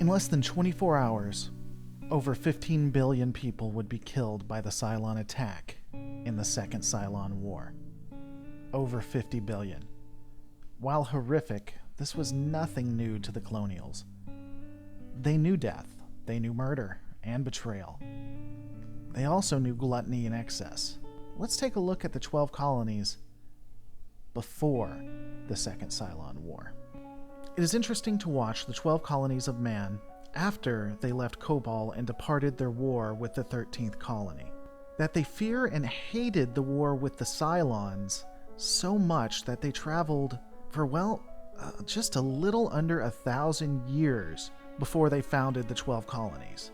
In less than 24 hours, over 15 billion people would be killed by the Cylon attack in the Second Cylon War. Over 50 billion. While horrific, this was nothing new to the Colonials. They knew death, they knew murder and betrayal. They also knew gluttony and excess. Let's take a look at the 12 colonies before the Second Cylon War. It is interesting to watch the 12 colonies of man after they left Kobol and departed their war with the 13th colony. That they fear and hated the war with the Cylons so much that they traveled for, just a little under 1,000 years before they founded the 12 colonies.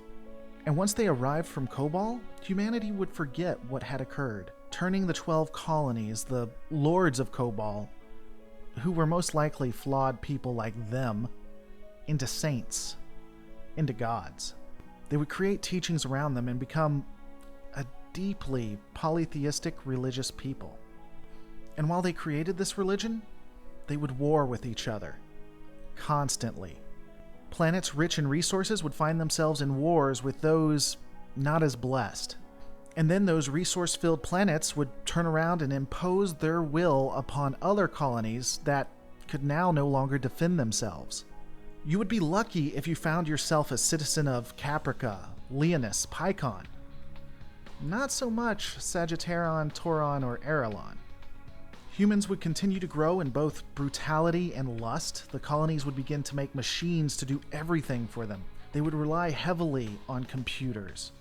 And once they arrived from Kobol, humanity would forget what had occurred, turning the 12 colonies, the lords of Kobol, who were most likely flawed people like them, into saints, into gods. They would create teachings around them and become a deeply polytheistic religious people. And while they created this religion, they would war with each other, constantly. Planets rich in resources would find themselves in wars with those not as blessed. And then those resource-filled planets would turn around and impose their will upon other colonies that could now no longer defend themselves. You would be lucky if you found yourself a citizen of Caprica, Leonis, Pycon. Not so much Sagittarion, Tauron, or Arelon. Humans would continue to grow in both brutality and lust. The colonies would begin to make machines to do everything for them. They would rely heavily on computers.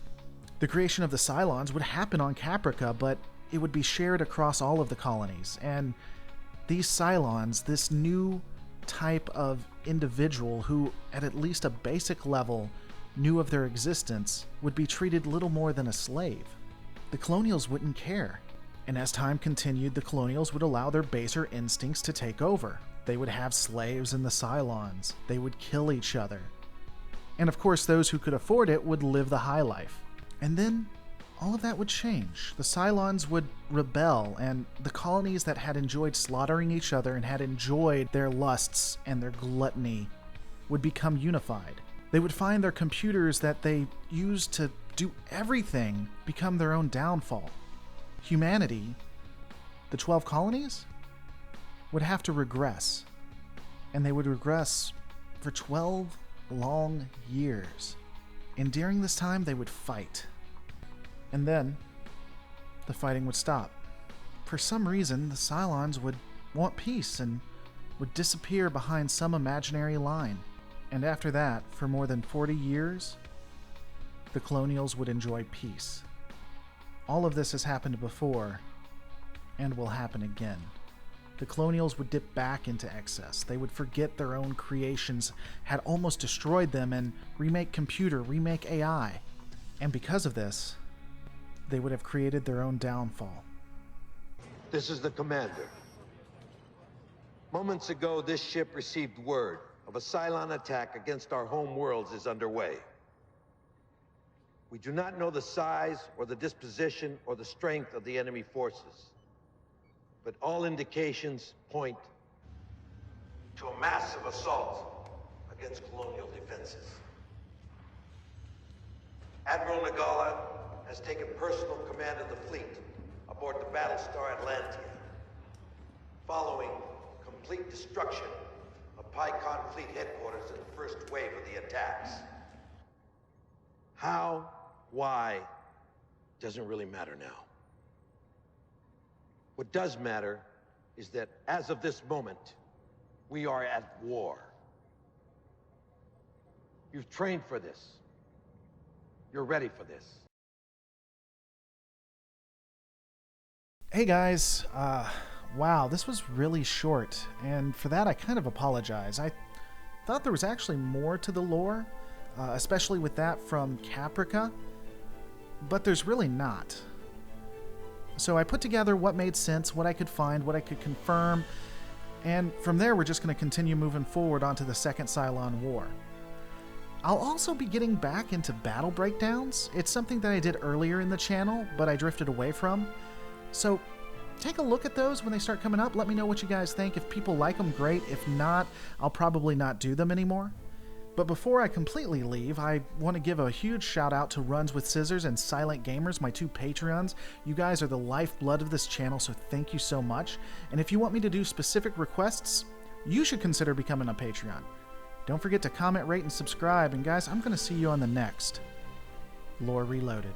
The creation of the Cylons would happen on Caprica, but it would be shared across all of the colonies. And these Cylons, this new type of individual who, at least a basic level, knew of their existence, would be treated little more than a slave. The Colonials wouldn't care. And as time continued, the Colonials would allow their baser instincts to take over. They would have slaves in the Cylons. They would kill each other. And of course, those who could afford it would live the high life. And then all of that would change. The Cylons would rebel, and the colonies that had enjoyed slaughtering each other and had enjoyed their lusts and their gluttony would become unified. They would find their computers that they used to do everything become their own downfall. Humanity, the 12 colonies, would have to regress. And they would regress for 12 long years. And during this time, they would fight. And then, the fighting would stop. For some reason, the Cylons would want peace and would disappear behind some imaginary line. And after that, for more than 40 years, the Colonials would enjoy peace. All of this has happened before, and will happen again. The Colonials would dip back into excess. They would forget their own creations had almost destroyed them and remake computer, remake AI. And because of this, they would have created their own downfall. This is the commander. Moments ago, this ship received word of a Cylon attack against our home worlds is underway. We do not know the size or the disposition or the strength of the enemy forces, but all indications point to a massive assault against colonial defenses. Admiral Nagala has taken personal command of the fleet aboard the BattleStar Galactica, following complete destruction of Pycon Fleet headquarters in the first wave of the attacks. How, why, doesn't really matter now. What does matter is that as of this moment, we are at war. You've trained for this. You're ready for this. Hey guys, wow, this was really short, and for that I kind of apologize. I thought there was actually more to the lore, especially with that from Caprica, but there's really not. So I put together what made sense, what I could find, what I could confirm, and from there we're just going to continue moving forward onto the Second Cylon War. I'll also be getting back into battle breakdowns. It's something that I did earlier in the channel, but I drifted away from. So take a look at those when they start coming up. Let me know what you guys think. If people like them, great. If not, I'll probably not do them anymore. But before I completely leave, I want to give a huge shout out to Runs with Scissors and Silent Gamers, my 2 Patreons. You guys are the lifeblood of this channel, so thank you so much. And if you want me to do specific requests, you should consider becoming a Patreon. Don't forget to comment, rate, and subscribe. And guys, I'm going to see you on the next Lore Reloaded.